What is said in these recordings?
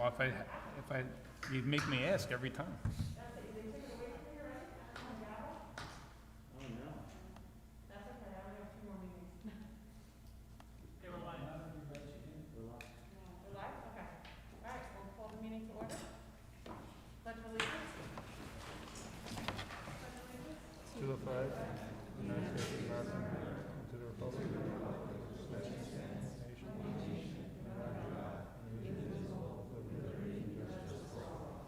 Well, you'd make me ask every time. To the flag, United States of America, and to the republic for which it stands, one nation, under God, indivisible, with liberty and justice for all.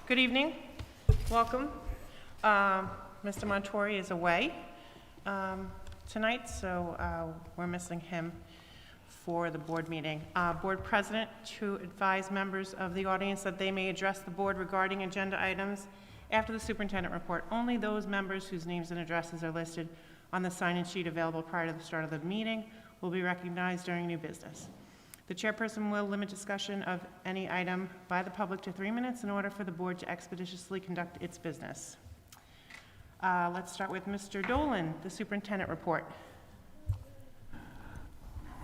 Good evening. Welcome. Mr. Montori is away tonight, so we're missing him for the board meeting. Board President to advise members of the audience that they may address the board regarding agenda items after the superintendent report. Only those members whose names and addresses are listed on the sign-in sheet available prior to the start of the meeting will be recognized during new business. The chairperson will limit discussion of any item by the public to 3 minutes in order for the board to expeditiously conduct its business. Let's start with Mr. Dolan, the superintendent report.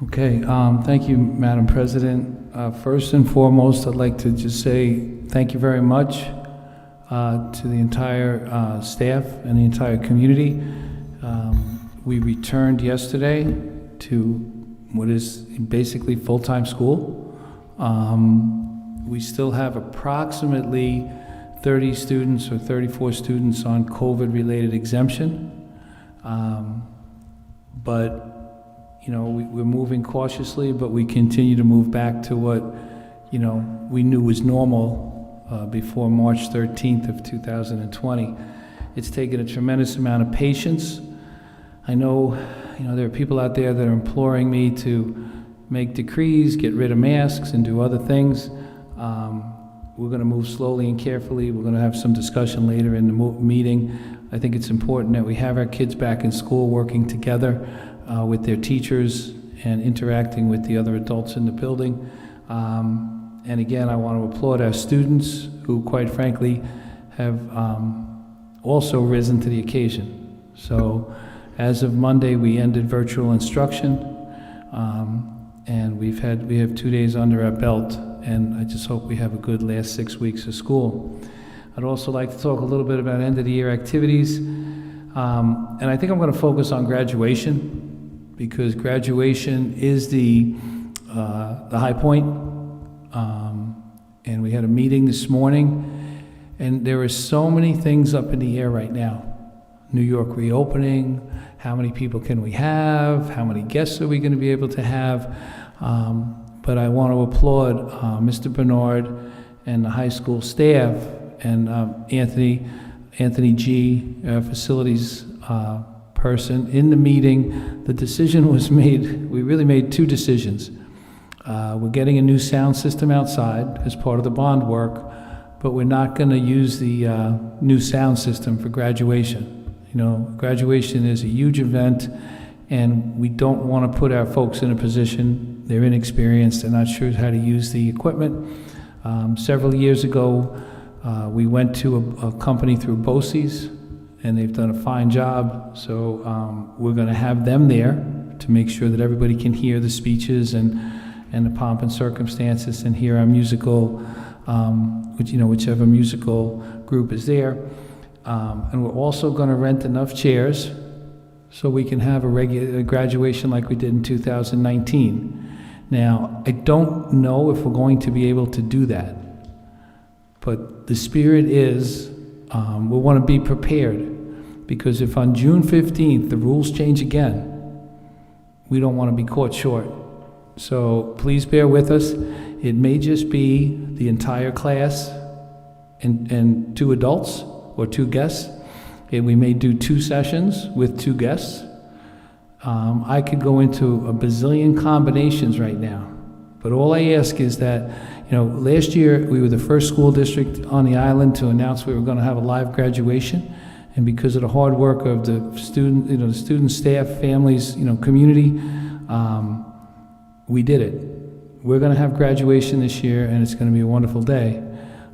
Okay, thank you, Madam President. First and foremost, I'd like to just say thank you very much to the entire staff and the entire community. We returned yesterday to what is basically full-time school. We still have approximately 30 students or 34 students on COVID-related exemption, but you know, we're moving cautiously, but we continue to move back to what, you know, we knew was normal before March 13th of 2020. It's taken a tremendous amount of patience. I know, you know, there are people out there that are imploring me to make decrees, get rid of masks, and do other things. We're going to move slowly and carefully. We're going to have some discussion later in the meeting. I think it's important that we have our kids back in school working together with their teachers and interacting with the other adults in the building. And again, I want to applaud our students who, quite frankly, have also risen to the occasion. So as of Monday, we ended virtual instruction, and we have 2 days under our belt, and I just hope we have a good last 6 weeks of school. I'd also like to talk a little bit about end of the year activities, and I think I'm going to focus on graduation, because graduation is the high point. And we had a meeting this morning, and there are so many things up in the air right now. New York reopening, how many people can we have, how many guests are we going to be able to have, but I want to applaud Mr. Bernard and the high school staff and Anthony G., facilities person. In the meeting, the decision was made, we really made two decisions. We're getting a new sound system outside as part of the bond work, but we're not going to use the new sound system for graduation. You know, graduation is a huge event, and we don't want to put our folks in a position, they're inexperienced, they're not sure how to use the equipment. Several years ago, we went to a company through BOCES, and they've done a fine job, so we're going to have them there to make sure that everybody can hear the speeches and the pomp and circumstances and hear our musical, whichever musical group is there. And we're also going to rent enough chairs so we can have a regular graduation like we did in 2019. Now, I don't know if we're going to be able to do that, but the spirit is we want to be prepared, because if on June 15th the rules change again, we don't want to be caught short. So please bear with us. It may just be the entire class and 2 adults or 2 guests. And we may do 2 sessions with 2 guests. I could go into a bazillion combinations right now. But all I ask is that, last year we were the first school district on the island to announce we were going to have a live graduation. And because of the hard work of the student, staff, families, community, we did it. We're going to have graduation this year, and it's going to be a wonderful day.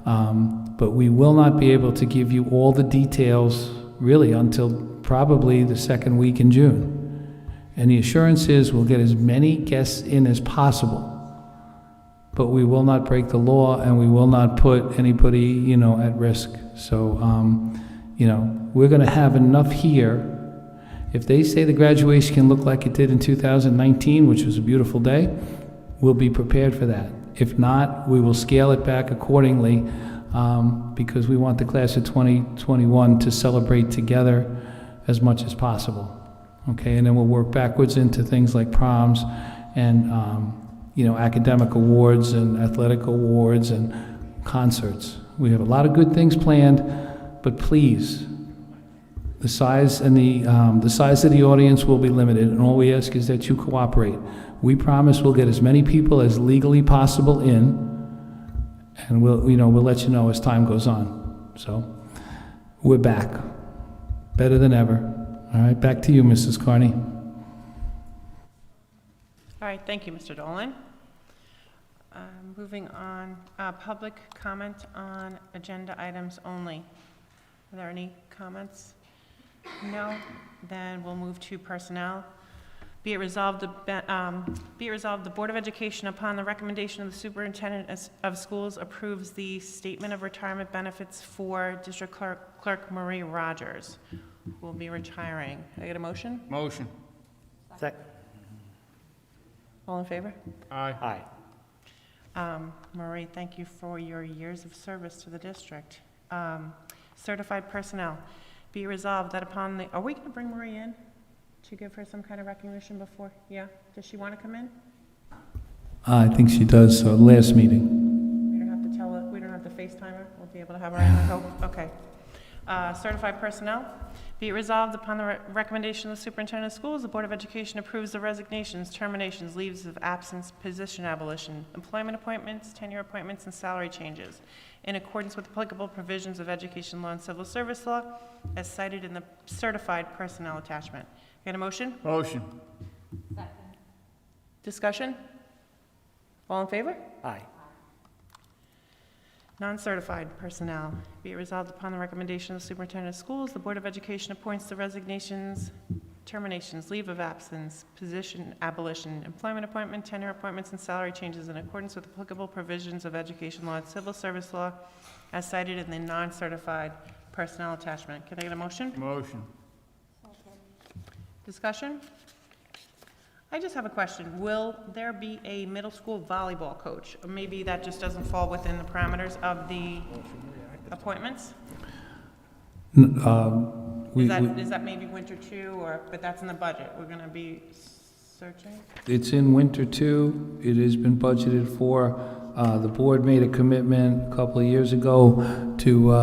But we will not be able to give you all the details really until probably the second week in June. And the assurance is we'll get as many guests in as possible. But we will not break the law, and we will not put anybody, you know, at risk. So, you know, we're going to have enough here. If they say the graduation can look like it did in 2019, which was a beautiful day, we'll be prepared for that. If not, we will scale it back accordingly, because we want the class of 2021 to celebrate together as much as possible. Okay, and then we'll work backwards into things like proms and, you know, academic awards and athletic awards and concerts. We have a lot of good things planned, but please, the size and the size of the audience will be limited, and all we ask is that you cooperate. We promise we'll get as many people as legally possible in, and we'll let you know as time goes on. So, we're back, better than ever. All right, back to you, Mrs. Carney. All right, thank you, Mr. Dolan. Moving on, public comment on agenda items only. Are there any comments? No? Then we'll move to personnel. Be it resolved, the Board of Education, upon the recommendation of the Superintendent of Schools, approves the statement of retirement benefits for District Clerk Marie Rogers, who will be retiring. Can I get a motion? Motion. Second. All in favor? Aye. Aye. Marie, thank you for your years of service to the district. Certified personnel. Be resolved that upon the, are we going to bring Marie in to give her some kind of recognition before? Yeah? Does she want to come in? I think she does, so last meeting. We don't have to tell her, we don't have to FaceTime her? We'll be able to have her in, I hope? Okay. Certified personnel. Be it resolved upon the recommendation of the Superintendent of Schools, the Board of Education approves the resignations, terminations, leaves of absence, position abolition, employment appointments, tenure appointments, and salary changes in accordance with applicable provisions of education law and civil service law as cited in the certified personnel attachment. Get a motion? Motion. Discussion? All in favor? Aye. Non-certified personnel. Be it resolved upon the recommendation of the Superintendent of Schools, the Board of Education appoints the resignations, terminations, leave of absence, position abolition, employment appointment, tenure appointments, and salary changes in accordance with applicable provisions of education law and civil service law as cited in the non-certified personnel attachment. Can I get a motion? Motion. Discussion? I just have a question. Will there be a middle school volleyball coach? Or maybe that just doesn't fall within the parameters of the appointments? Is that maybe winter two, or, but that's in the budget? We're gonna be searching? It's in winter two. It has been budgeted for. The board made a commitment a couple of years ago to,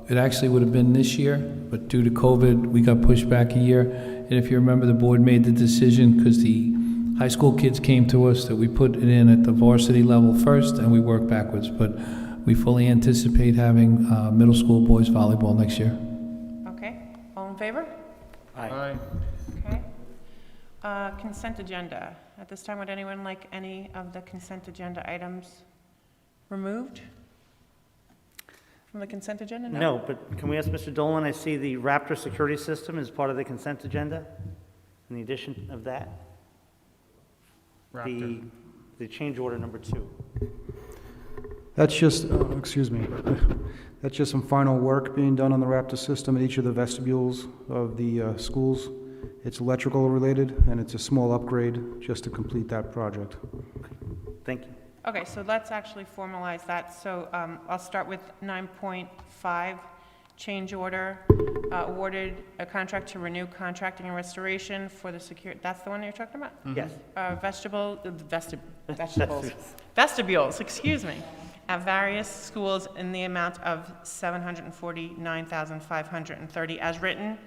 it actually would have been this year, but due to COVID, we got pushed back a year. And if you remember, the board made the decision, because the high school kids came to us, that we put it in at the varsity level first, and we work backwards. But we fully anticipate having middle school boys volleyball next year. Okay, all in favor? Aye. Okay. Consent agenda. At this time, would anyone like any of the consent agenda items removed from the consent agenda? No, but can we ask Mr. Dolan, I see the Raptor security system is part of the consent agenda, in the addition of that? Raptor. The change order number 2. That's just, excuse me, that's just some final work being done on the Raptor system at each of the vestibules of the schools. It's electrical related, and it's a small upgrade just to complete that project. Thank you. Okay, so let's actually formalize that. So I'll start with 9.5, change order, awarded a contract to renew contracting and restoration for the that's the one you're talking about? Yes. Vestibules, excuse me, at various schools in the amount of $749,530 as written.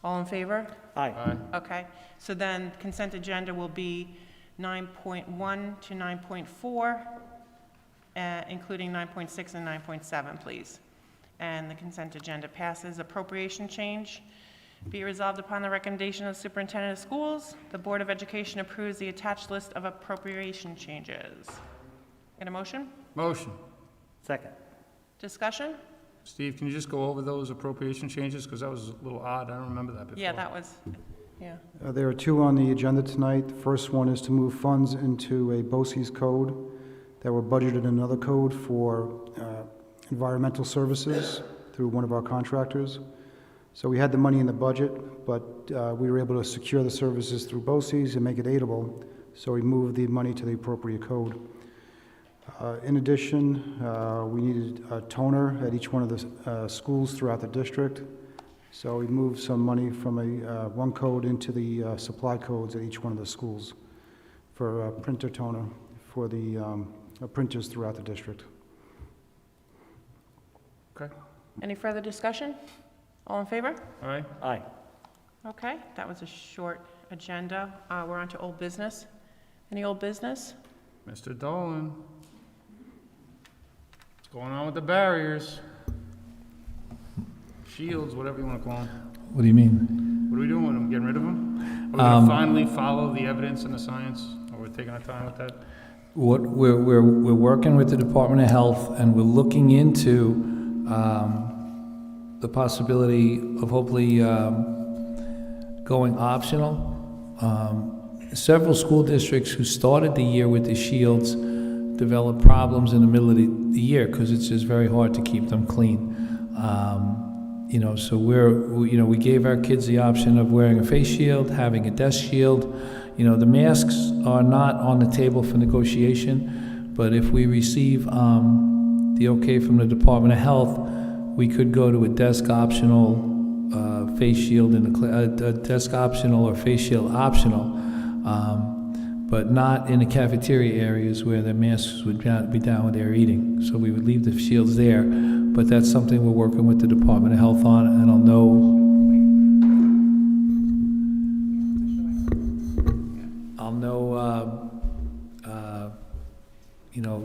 All in favor? Aye. Okay, so then consent agenda will be 9.1 to 9.4, including 9.6 and 9.7, please. And the consent agenda passes. Appropriation change. Be resolved upon the recommendation of the Superintendent of Schools, the Board of Education approves the attached list of appropriation changes. Get a motion? Motion. Second. Discussion? Steve, can you just go over those appropriation changes? Because that was a little odd. I don't remember that before. Yeah, that was, Yeah. There are two on the agenda tonight. The first one is to move funds into a BOCES code that were budgeted in another code for environmental services through one of our contractors. So we had the money in the budget, but we were able to secure the services through BOCES and make it aidable, so we moved the money to the appropriate code. In addition, we needed a toner at each one of the schools throughout the district, so we moved some money from one code into the supply codes at each one of the schools for a printer toner for the printers throughout the district. Okay, Any further discussion? All in favor? all right. Aye. Okay, that was a short agenda. We're on to old business. Any old business? Mr. Dolan. What's going on with the barriers? Shields, whatever you want to call them. What do you mean? What are we doing with them? Getting rid of them? Are we going to finally follow the evidence and the science? Or we're taking our time with that? What we're working with the Department of Health, and we're looking into the possibility of hopefully going optional. Several school districts who started the year with the shields developed problems in the middle of the year because it's just very hard to keep them clean. So we gave our kids the option of wearing a face shield, having a desk shield. The masks are not on the table for negotiation, but if we receive the okay from the Department of Health, we could go to a desk optional face shield a desk optional or face shield optional, but not in the cafeteria areas where the masks would be down when they're eating. So we would leave the shields there, but that's something we're working with the Department of Health on, and I'll know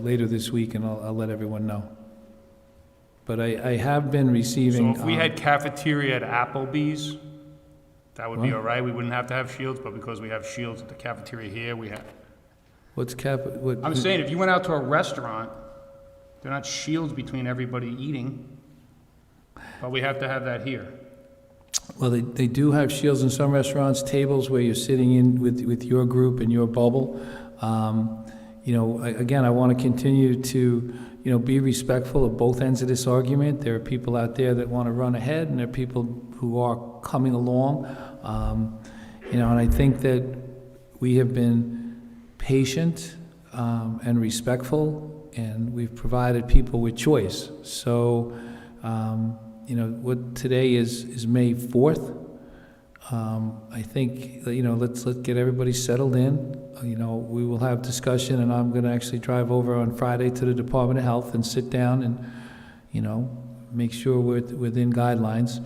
later this week, and I'll let everyone know. But I have been receiving. So if we had cafeteria at Applebee's, that would be What? all right? We wouldn't have to have shields, but because we have shields at the cafeteria here, we have. What? I'm saying, if you went out to a restaurant, they're not shields between everybody eating, but we have to have that here. Well, they do have shields in some restaurants, tables where you're sitting in with your group and your bubble. Again, I want to continue to, be respectful of both ends of this argument. There are people out there that want to run ahead, and there are people who are coming along. And I think that we have been patient and respectful, and we've provided people with choice. So, what today is May 4th. I think, let's get everybody settled in. We will have discussion, and I'm going to actually drive over on Friday to the Department of Health and sit down and, make sure we're within guidelines.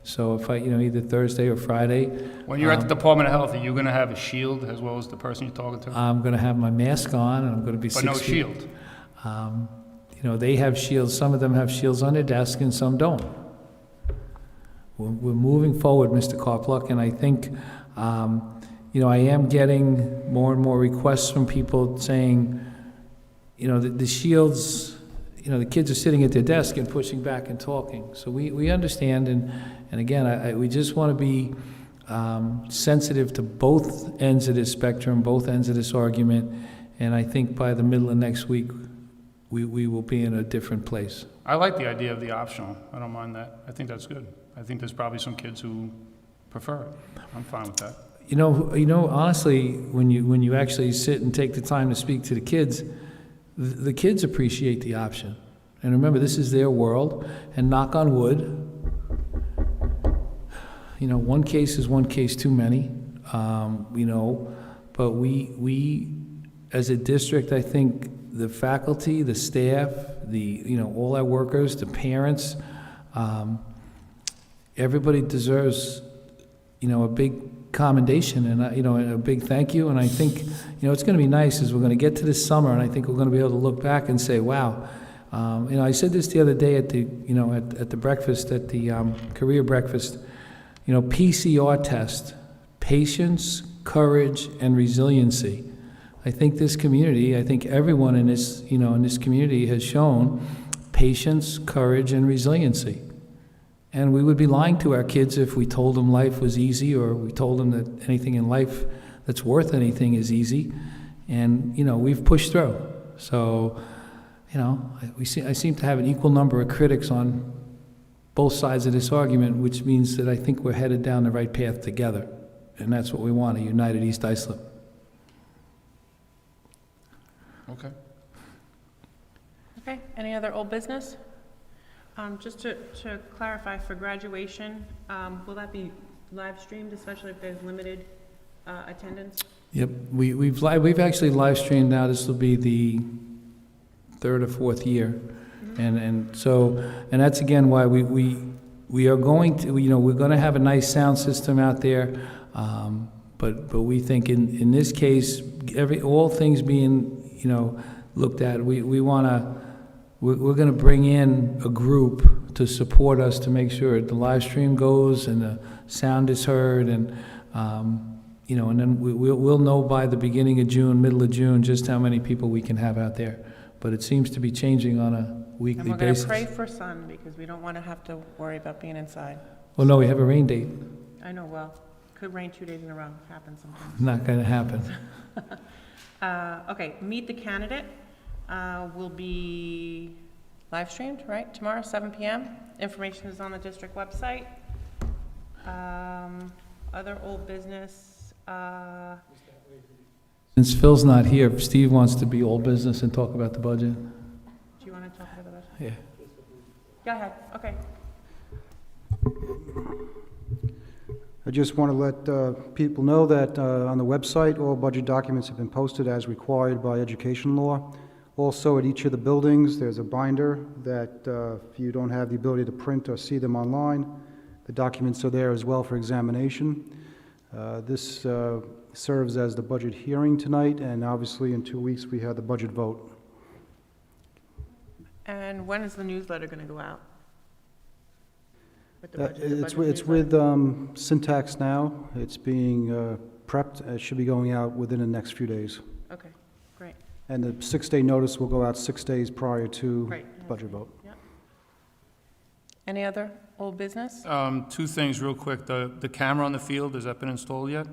So if either Thursday or Friday. When you're at the Department of Health, are you going to have a shield as well as the person you're talking to? I'm going to have my mask on, and I'm going to be 6 feet. But no shield? They have shields. Some of them have shields on their desk, and some don't. We're moving forward, Mr. Karpluk, and I think, I am getting more and more requests from people saying, the shields, the kids are sitting at their desk and pushing back and talking. So we understand, and again, we just want to be sensitive to both ends of this spectrum, both ends of this argument, and I think by the middle of next week, we will be in a different place. I like the idea of the optional. I don't mind that. I think that's good. I think there's probably some kids who prefer it. I'm fine with that. Honestly, when you actually sit and take the time to speak to the kids appreciate the option. And remember, this is their world, and knock on wood, one case is one case too many, but we, as a district, I think the faculty, the staff, all our workers, the parents, everybody deserves, a big commendation and, a big thank you. And I think, it's going to be nice as we're going to get to this summer, and I think we're going to be able to look back and say, wow. I said this the other day at the, at the breakfast, at the career breakfast, PCR test, patience, courage, and resiliency. I think this community, everyone in this, in this community has shown patience, courage, and resiliency. And we would be lying to our kids if we told them life was easy, or we told them that anything in life that's worth anything is easy. And, we've pushed through. So, I seem to have an equal number of critics on both sides of this argument, which means that I think we're headed down the right path together. And that's what we want, a united East Islip. Okay. Okay, any other old business? Just to clarify, for graduation, will that be live streamed, especially if there's limited attendance? Yep, we've actually live streamed now. This will be the third or fourth year. And that's again why we are going to, we're going to have a nice sound system out there. But we think in this case, all things being, looked at, we're going to bring in a group to support us to make sure the live stream goes and the sound is heard, and and then we'll know by the beginning of June, middle of June, just how many people we can have out there. But it seems to be changing on a weekly And we're going basis. to pray for sun, because we don't want to have to worry about being inside. Well, no, we have a rain date. I know, well, could rain 2 days in a row, happens sometimes. Not going to happen. Okay, Meet the Candidate will be live streamed, right? Tomorrow, 7 p.m. Information is on the district website. Other old business, Since Phil's not here, Steve wants to be old business and talk about the budget. do you want to talk about the budget? Yeah. Go ahead, okay. I just want to let people know that on the website, all budget documents have been posted as required by education law. Also, at each of the buildings, there's a binder that if you don't have the ability to print or see them online, the documents are there as well for examination. This serves as the budget hearing tonight, and obviously in 2 weeks we have the budget vote. And when is the newsletter going to go out? With the budget, the It's budget with newsletter? Syntax now. It's being prepped. It should be going out within the next few days. Okay, great, And the 6-day notice will go out 6 days prior to great. budget vote. Yep. Any other old business? Two things real quick. The camera on the field, has that been installed yet?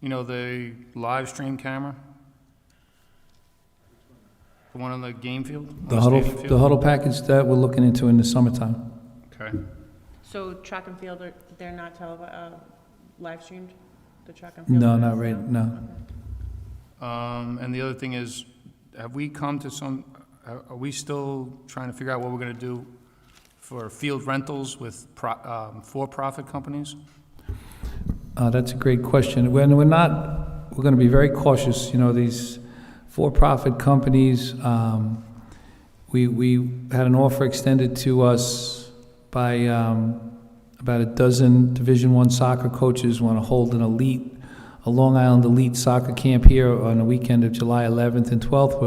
The live stream camera? The one on the game field? On stadium field? The huddle package that we're looking into in the summertime. Okay. So track and field, they're not live streamed, the track and field? No, events? not right, no. And the other thing is, have we come to are we still trying to figure out what we're going to do for field rentals with for-profit companies? That's a great question. We're going to be very cautious. These for-profit companies, we had an offer extended to us by about a dozen Division I soccer coaches want to hold a Long Island elite soccer camp here on the weekend of July 11th and 12th.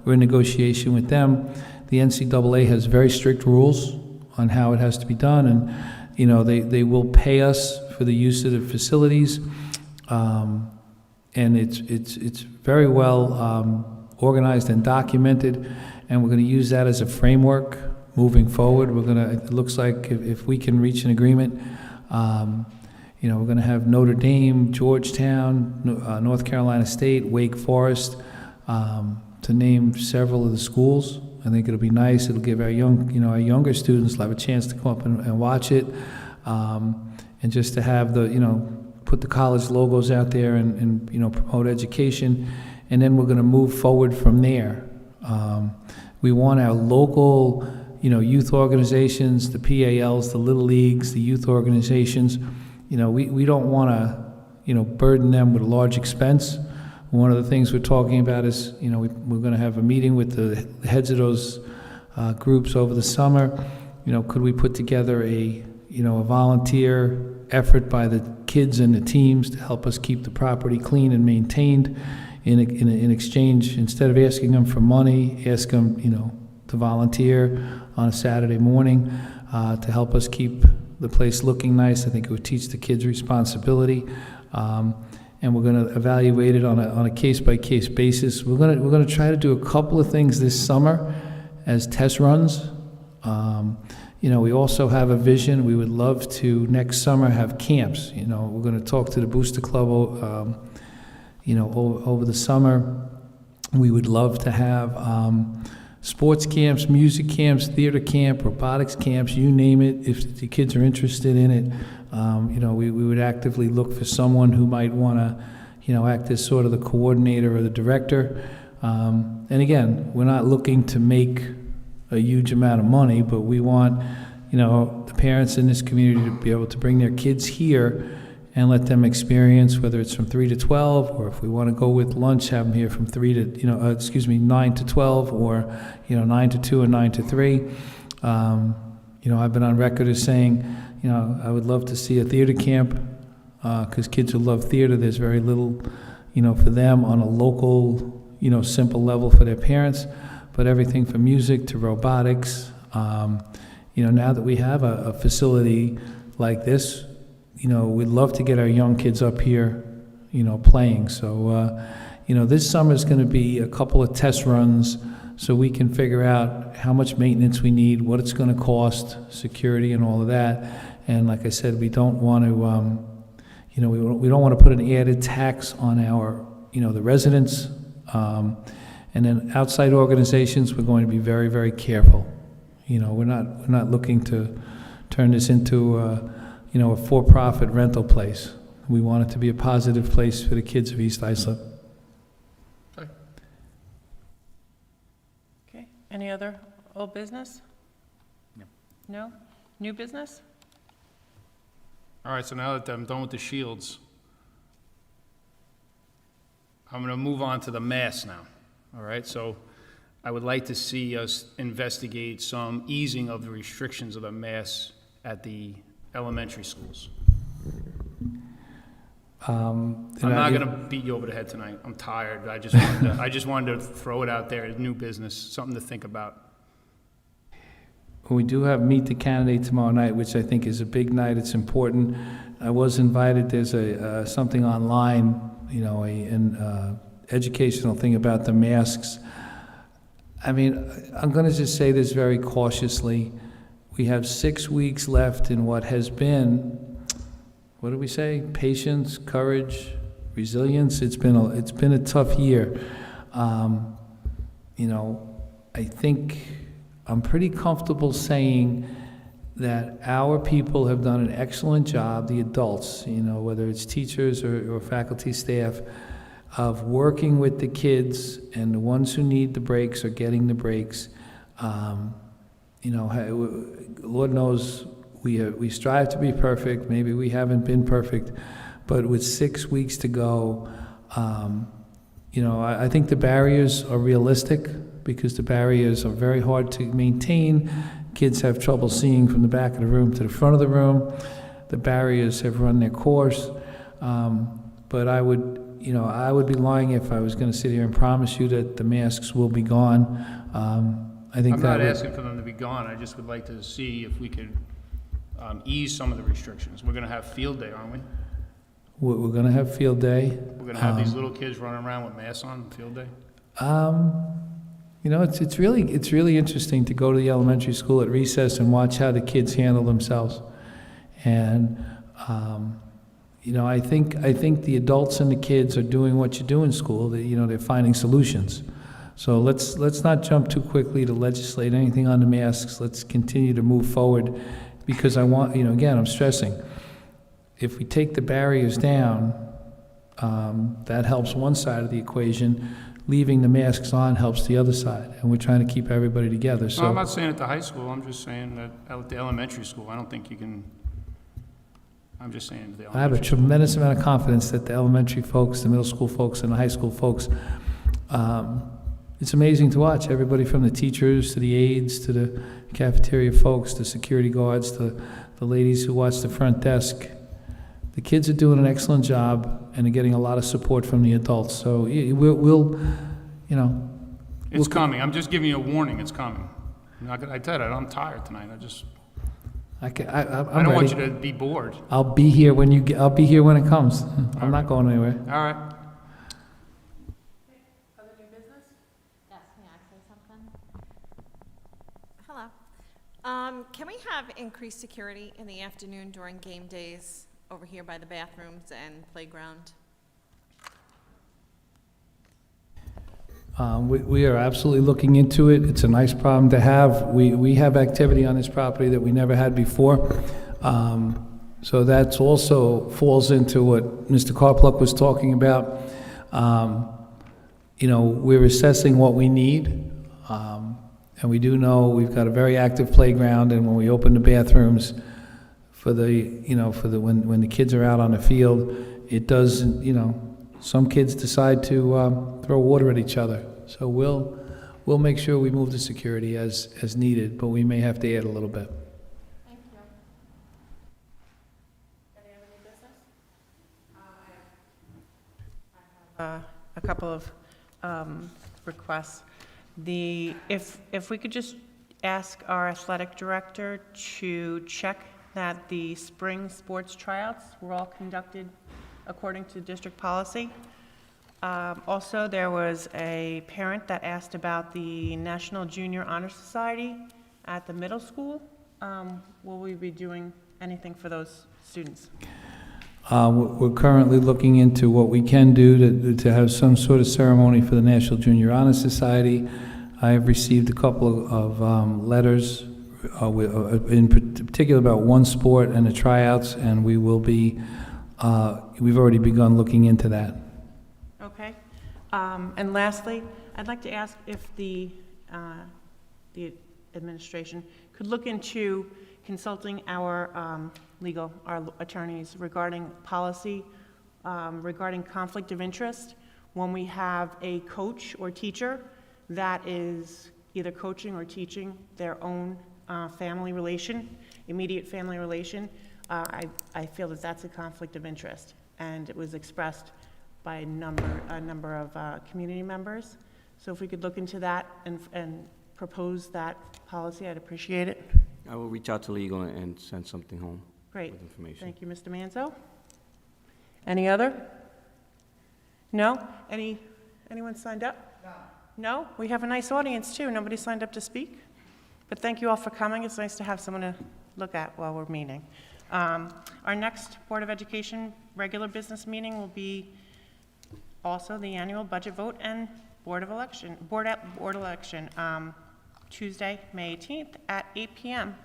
We're in negotiation with them. The NCAA has very strict rules on how it has to be done, and they will pay us for the use of the facilities, and it's very well organized and documented, and we're going to use that as a framework moving forward. It looks like if we can reach an agreement, we're going to have Notre Dame, Georgetown, North Carolina State, Wake Forest, to name several of the schools. I think it'll be nice. It'll give our younger students will have a chance to come up and watch it, and just to have put the college logos out there and promote education, and then we're going to move forward from there. We want our local, youth organizations, the PALs, the Little Leagues, the youth organizations. We don't want to, burden them with a large expense. One of the things we're talking about is, we're going to have a meeting with the heads of those groups over the summer. Could we put together a volunteer effort by the kids and the teams to help us keep the property clean and maintained? In exchange, instead of asking them for money, ask them, to volunteer on a Saturday morning to help us keep the place looking nice. I think it would teach the kids responsibility. And we're going to evaluate it on a case-by-case basis. We're going to try to do a couple of things this summer as test runs. we also have a vision. We would love to, next summer, have camps. We're going to talk to the Booster Club, over the summer. We would love to have sports camps, music camps, theater camp, robotics camps, you name it. If the kids are interested in it, we would actively look for someone who might want to, act as sort of the coordinator or the director. And again, we're not looking to make a huge amount of money, but we want, the parents in this community to be able to bring their kids here and let them experience, whether it's from 3 to 12, or if we want to go with lunch, have them here from 9 to 12, or, 9 to 2 and 9 to 3. I've been on record as saying, I would love to see a theater camp, because kids who love theater, there's very little, for them on a local, simple level for their parents, but everything from music to robotics. Now that we have a facility like this, we'd love to get our young kids up here, playing. So, this summer is going to be a couple of test runs so we can figure out how much maintenance we need, what it's going to cost, security and all of that. And like I said, we don't want to, we don't want to put an added tax on our, the residents. And then outside organizations, we're going to be very, very careful. We're not looking to turn this into a for-profit rental place. We want it to be a positive place for the kids of East Islip. Okay, any other old business? No. No? New business? All right, so now that I'm done with the shields, I'm going to move on to the masks now. All right, so I would like to see us investigate some easing of the restrictions of the masks at the elementary schools. I'm not going to beat you over the head tonight. I'm tired. I just wanted to throw it out there as new business, something to think about. We do have Meet the Candidate tomorrow night, which I think is a big night. It's important. I was invited. There's something online, an educational thing about the masks. I mean, I'm going to just say this very cautiously. We have 6 weeks left in what has been, what do we say? Patience, courage, resilience. It's been a tough year. I think I'm pretty comfortable saying that our people have done an excellent job, the adults, whether it's teachers or faculty staff, of working with the kids, and the ones who need the breaks are getting the breaks. Lord knows we strive to be perfect. Maybe we haven't been perfect, but with 6 weeks to go, I think the barriers are realistic, because the barriers are very hard to maintain. Kids have trouble seeing from the back of the room to the front of the room. The barriers have run their course. But I would be lying if I was going to sit here and promise you that the masks will be gone. I think I'm that not asking for them to be gone. I just would like to see if we could ease some of the restrictions. We're going to have field day, aren't we? we're going to have field day. We're going to have these little kids running around with masks on field day? It's really interesting to go to the elementary school at recess and watch how the kids handle themselves. And I think the adults and the kids are doing what you do in school. They're finding solutions. So let's not jump too quickly to legislate anything on the masks. Let's continue to move forward, because I want, again, I'm stressing, if we take the barriers down, that helps one side of the equation. Leaving the masks on helps the other side, and we're trying to keep everybody together. So No, I'm not saying at the high school. I'm just saying that at the elementary school, I don't think you can. I'm just saying the elementary I have a tremendous amount of confidence that the elementary folks, the middle school folks, and the high school folks, it's amazing to watch. Everybody from the teachers to the aides to the cafeteria folks to security guards to the ladies who watch the front desk. The kids are doing an excellent job and are getting a lot of support from the adults. So we'll It's coming. I'm just giving you a warning. It's coming. I tell you, I'm tired tonight. I'm I don't want you to be bored. I'll be here when I'll be here when it comes. I'm not going anywhere. All right. Other new business? Yes, may I say something? Hello. Can we have increased security in the afternoon during game days over here by the bathrooms and playground? We are absolutely looking into it. It's a nice problem to have. We have activity on this property that we never had before. So that's also falls into what Mr. Carpluck was talking about. You know, we're assessing what we need. And we do know we've got a very active playground, and when we open the bathrooms for the, you know, for the, when the kids are out on the field, it does, you know, some kids decide to throw water at each other. So we'll make sure we move the security as needed, but we may have to add a little bit. Thank you. Any other new business? I have a couple of requests. If we could just ask our athletic director to check that the spring sports tryouts were all conducted according to district policy. Also, there was a parent that asked about the National Junior Honor Society at the middle school. Will we be doing anything for those students? We're currently looking into what we can do to have some sort of ceremony for the National Junior Honor Society. I have received a couple of letters, in particular about one sport and the tryouts, and we will be, we've already begun looking into that. Okay. And lastly, I'd like to ask if the administration could look into consulting our our attorneys regarding policy, regarding conflict of interest when we have a coach or teacher that is either coaching or teaching their own family relation, immediate family relation. I feel that that's a conflict of interest, and it was expressed by a number of community members. So if we could look into that and propose that policy, I'd appreciate it. I will reach out to legal and send something home Great. with information. Thank you, Mr. Manzo. Any other? No? Anyone signed up? No? We have a nice audience, too. Nobody signed up to speak? But thank you all for coming. It's nice to have someone to look at while we're meeting. Our next Board of Education regular business meeting will be also the annual budget vote and board election, Tuesday, May 18th at 8 p.m.